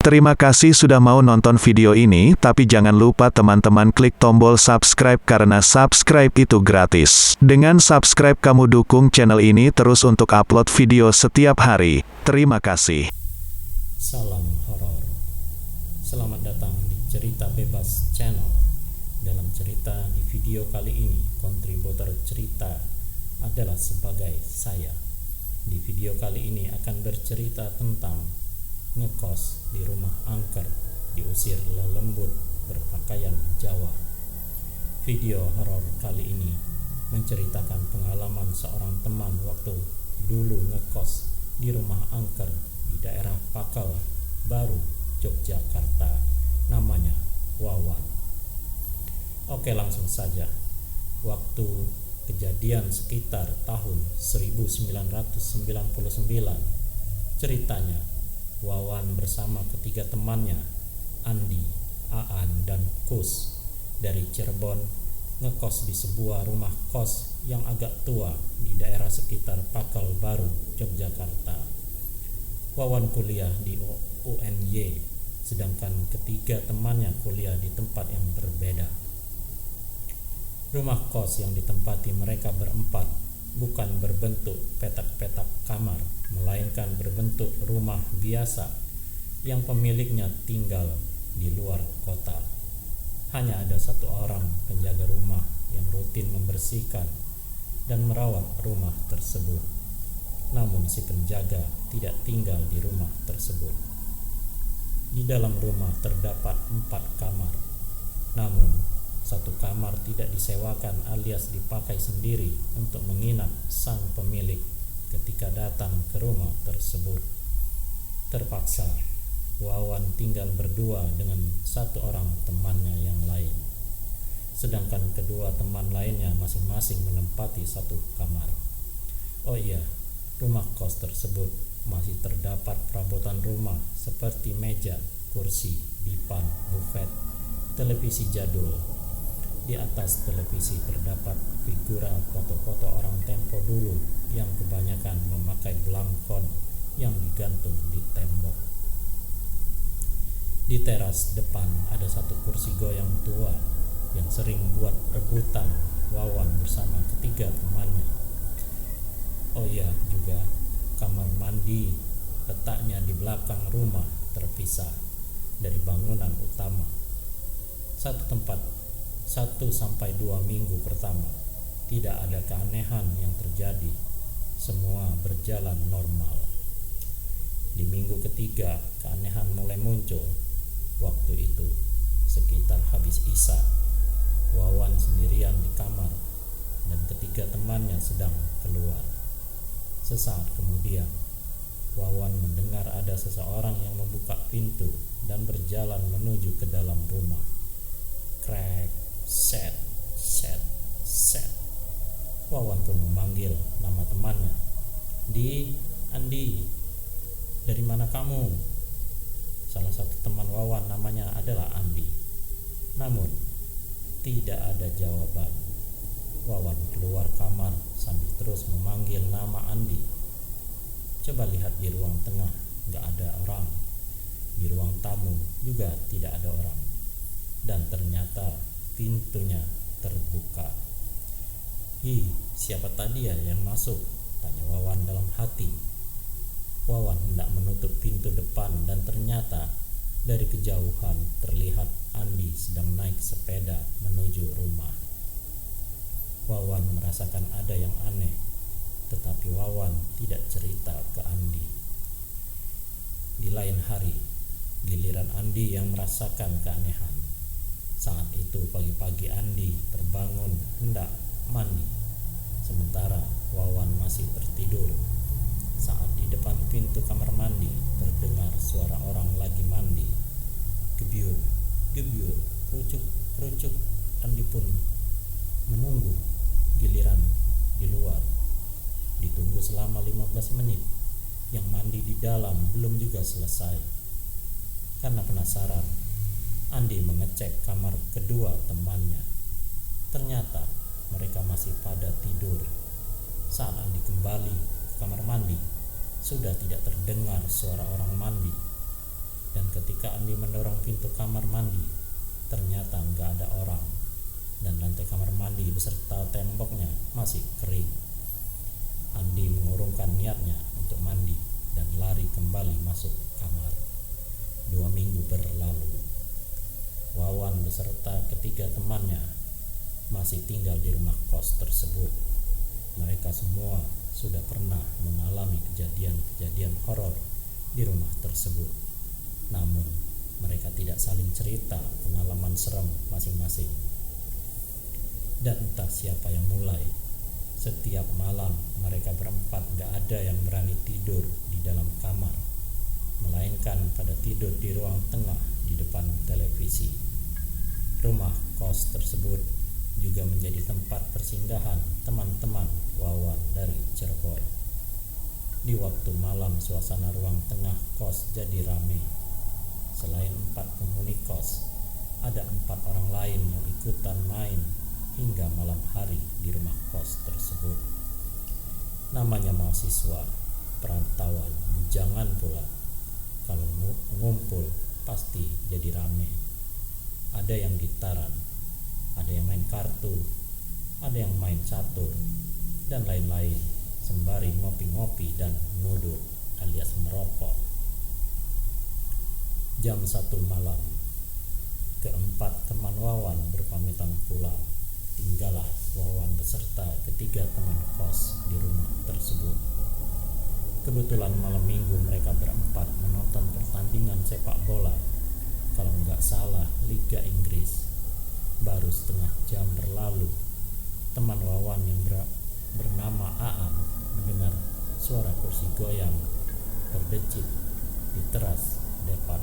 Terima kasih sudah mau nonton video ini, tapi jangan lupa teman-teman klik tombol subscribe karena subscribe itu gratis. Dengan subscribe kamu dukung channel ini terus untuk upload video setiap hari. Terima kasih. Salam horor. Selamat datang di Cerita Bebas Channel. Dalam cerita di video kali ini, kontributor cerita adalah sebagai saya. Di video kali ini akan bercerita tentang ngekos di rumah angker, diusir lelembut berpakaian Jawa. Video horor kali ini menceritakan pengalaman seorang teman waktu dulu ngekos di rumah angker di daerah Pakal Baru, Yogyakarta. Namanya Wawan. Oke, langsung saja. Waktu kejadian sekitar tahun 1999, ceritanya Wawan bersama ketiga temannya, Andi, Aan, dan Kus, dari Cirebon ngekos di sebuah rumah kos yang agak tua di daerah sekitar Pakal Baru, Yogyakarta. Wawan kuliah di UNY, sedangkan ketiga temannya kuliah di tempat yang berbeda. Rumah kos yang ditempati mereka berempat bukan berbentuk petak-petak kamar, melainkan berbentuk rumah biasa yang pemiliknya tinggal di luar kota. Hanya ada satu orang penjaga rumah yang rutin membersihkan dan merawat rumah tersebut. Namun si penjaga tidak tinggal di rumah tersebut. Di dalam rumah terdapat 4 kamar, namun satu kamar tidak disewakan alias dipakai sendiri untuk menginap sang pemilik ketika datang ke rumah tersebut. Terpaksa Wawan tinggal berdua dengan satu orang temannya yang lain, sedangkan kedua teman lainnya masing-masing menempati satu kamar. Oh iya, rumah kos tersebut masih terdapat perabotan rumah seperti meja, kursi, dipan, bufet, televisi jadul. Di atas televisi terdapat figura foto-foto orang tempo dulu yang kebanyakan memakai belangkon yang digantung di tembok. Di teras depan ada satu kursi goyang tua yang sering buat rebutan Wawan bersama ketiga temannya. Oh iya, juga kamar mandi letaknya di belakang rumah, terpisah dari bangunan utama. 1 sampai 2 minggu pertama tidak ada keanehan yang terjadi, semua berjalan normal. Di minggu ketiga keanehan mulai muncul. Waktu itu sekitar habis isya, Wawan sendirian di kamar dan ketiga temannya sedang keluar. Sesaat kemudian Wawan mendengar ada seseorang yang membuka pintu dan berjalan menuju ke dalam rumah. Krek, set, set, set. Wawan pun memanggil nama temannya. Andi, dari mana kamu? Salah satu teman Wawan namanya adalah Andi. Namun tidak ada jawaban. Wawan keluar kamar sambil terus memanggil nama Andi. Coba lihat di ruang tengah, gak ada orang. Di ruang tamu juga tidak ada orang. Dan ternyata pintunya terbuka. Siapa tadi ya yang masuk? Tanya Wawan dalam hati. Wawan hendak menutup pintu depan dan ternyata dari kejauhan terlihat Andi sedang naik sepeda menuju rumah. Wawan merasakan ada yang aneh, tetapi Wawan tidak cerita ke Andi. Di lain hari, giliran Andi yang merasakan keanehan. Saat itu pagi-pagi Andi terbangun hendak mandi, sementara Wawan masih tertidur. Saat di depan pintu kamar mandi terdengar suara orang lagi mandi. Gebyur, gebyur, kerucuk, kerucuk. Andi pun menunggu giliran di luar. Ditunggu selama 15 menit. Yang mandi di dalam belum juga selesai. Karena penasaran, Andi mengecek kamar kedua temannya. Ternyata mereka masih pada tidur. Saat Andi kembali ke kamar mandi, sudah tidak terdengar suara orang mandi. Dan ketika Andi mendorong pintu kamar mandi, ternyata nggak ada orang, dan lantai kamar mandi beserta temboknya masih kering. Andi mengurungkan niatnya untuk mandi dan lari kembali masuk kamar. 2 minggu berlalu. Wawan beserta ketiga temannya masih tinggal di rumah kos tersebut. Mereka semua sudah pernah mengalami kejadian-kejadian horor di rumah tersebut. Namun, mereka tidak saling cerita pengalaman serem masing-masing. Dan entah siapa yang mulai, setiap malam mereka berempat gak ada yang berani tidur di dalam kamar, melainkan pada tidur di ruang tengah di depan televisi. Rumah kos tersebut juga menjadi tempat persinggahan teman-teman Wawan dari Cirebon. Di waktu malam suasana ruang tengah kos jadi ramai. Selain 4 penghuni kos, ada 4 orang lain yang ikutan main hingga malam hari di rumah kos tersebut. Namanya mahasiswa, perantauan, bujangan pula. Kalau ngumpul pasti jadi rame. Ada yang gitaran, ada yang main kartu, ada yang main catur, dan lain-lain, sembari ngopi-ngopi dan ngudut alias merokok. Jam 1 malam, keempat teman Wawan berpamitan pulang. Tinggallah Wawan beserta ketiga teman kos di rumah tersebut. Kebetulan malam minggu mereka berempat menonton pertandingan sepak bola, kalau nggak salah Liga Inggris. Baru setengah jam berlalu, teman Wawan yang bernama Aan mendengar suara kursi goyang berdecit di teras depan.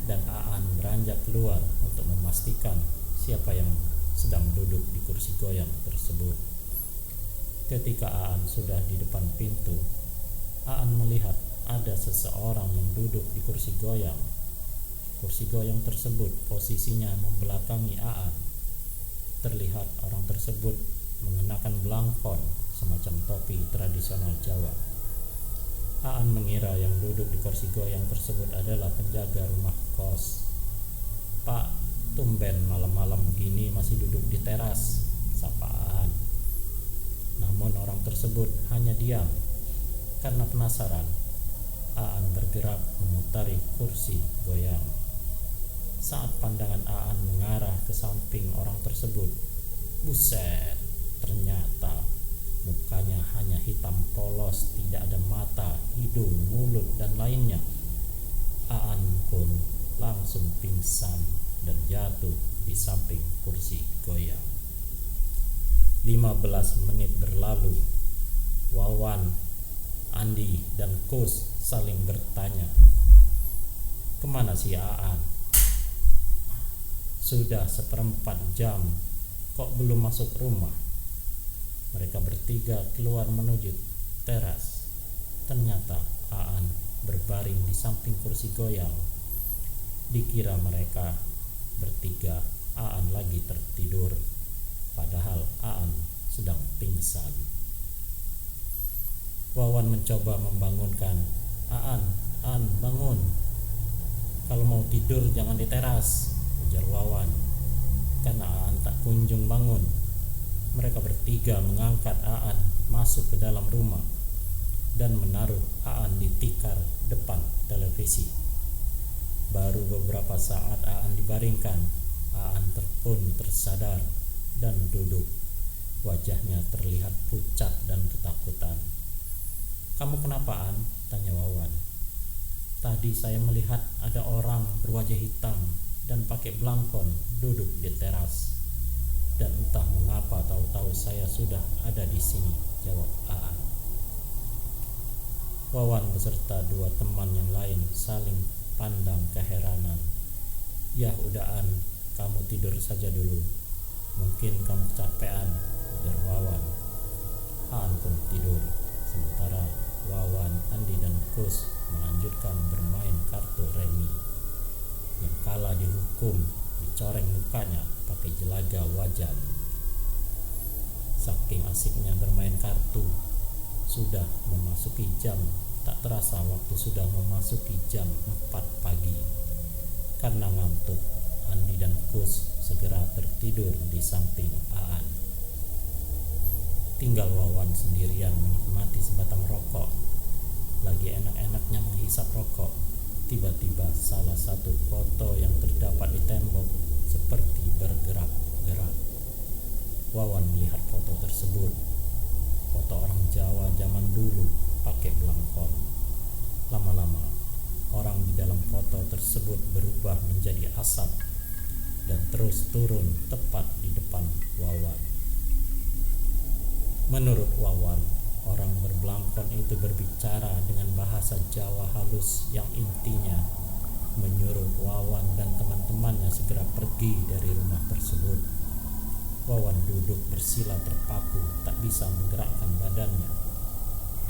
Dan Aan beranjak keluar untuk memastikan siapa yang sedang duduk di kursi goyang tersebut. Ketika Aan sudah di depan pintu, Aan melihat ada seseorang yang duduk di kursi goyang. Kursi goyang tersebut posisinya membelakangi Aan. Terlihat orang tersebut mengenakan blangkon, semacam topi tradisional Jawa. Aan mengira yang duduk di kursi goyang tersebut adalah penjaga rumah kos. "Pak, tumben malam-malam gini masih duduk di teras," sapa Aan. Namun orang tersebut hanya diam. Karena penasaran, Aan bergerak memutari kursi goyang. Saat pandangan Aan mengarah ke samping orang tersebut, buset, ternyata mukanya hanya hitam polos, tidak ada mata, hidung, mulut, dan lainnya. Aan pun langsung pingsan dan jatuh di samping kursi goyang. 15 menit berlalu. Wawan, Andi, dan Kus saling bertanya, "Kemana si Aan? Sudah 1/4 jam, kok belum masuk rumah?" Mereka bertiga keluar menuju teras. Ternyata Aan berbaring di samping kursi goyang. Dikira mereka bertiga Aan lagi tertidur, padahal Aan sedang pingsan. Wawan mencoba membangunkan, Aan, bangun. Kalau mau tidur jangan di teras," ujar Wawan. Karena Aan tak kunjung bangun, mereka bertiga mengangkat Aan masuk ke dalam rumah dan menaruh Aan di tikar depan televisi. Baru beberapa saat Aan dibaringkan, Aan pun tersadar dan duduk. Wajahnya terlihat pucat dan ketakutan. "Kamu kenapa, Aan?" tanya Wawan. "Tadi saya melihat ada orang berwajah hitam dan pakai blangkon duduk di teras. Dan entah mengapa tahu-tahu saya sudah ada di sini," jawab Aan. Wawan beserta 2 teman yang lain saling pandang keheranan. "Ya udah Aan, kamu tidur saja dulu. Mungkin kamu kecapean," ujar Wawan. Aan pun tidur, sementara Wawan, Andi, dan Kus melanjutkan bermain kartu remi. Yang kalah dihukum dicoreng mukanya pakai jelaga wajan. Saking asiknya bermain kartu, sudah memasuki jam Tak terasa waktu sudah memasuki jam 4 pagi. Karena ngantuk, Andi dan Kus segera tertidur di samping Aan. Tinggal Wawan sendirian menikmati sebatang rokok. Lagi enak-enaknya menghisap rokok, tiba-tiba salah satu foto yang terdapat di tembok seperti bergerak-gerak. Wawan melihat foto tersebut. Foto orang Jawa zaman dulu pakai belangkon. Lama-lama, orang di dalam foto tersebut berubah menjadi asap dan terus turun tepat di depan Wawan. Menurut Wawan, orang berbelangkon itu berbicara dengan bahasa Jawa halus yang intinya menyuruh Wawan dan teman-temannya segera pergi dari rumah tersebut. Wawan duduk bersila terpaku, tak bisa menggerakkan badannya,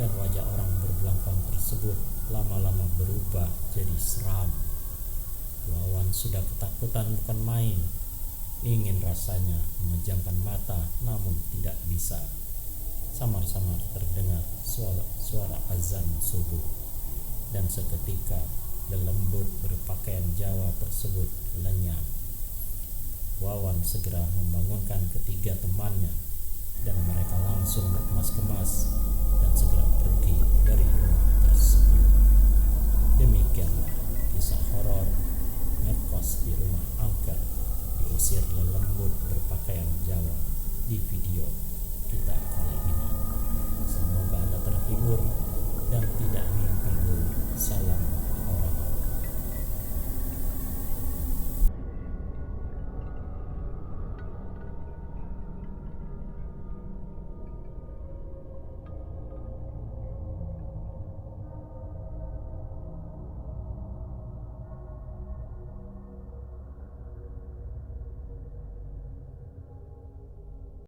dan wajah orang berbelangkon tersebut lama-lama berubah jadi seram. Wawan sudah ketakutan bukan main, ingin rasanya memejamkan mata namun tidak bisa. Samar-samar terdengar suara azan subuh, dan seketika lelembut berpakaian Jawa tersebut lenyap. Wawan segera membangunkan ketiga temannya, dan mereka langsung berkemas-kemas dan segera pergi dari rumah tersebut. Demikianlah kisah horor ngekos di rumah angker diusir lelembut berpakaian Jawa di video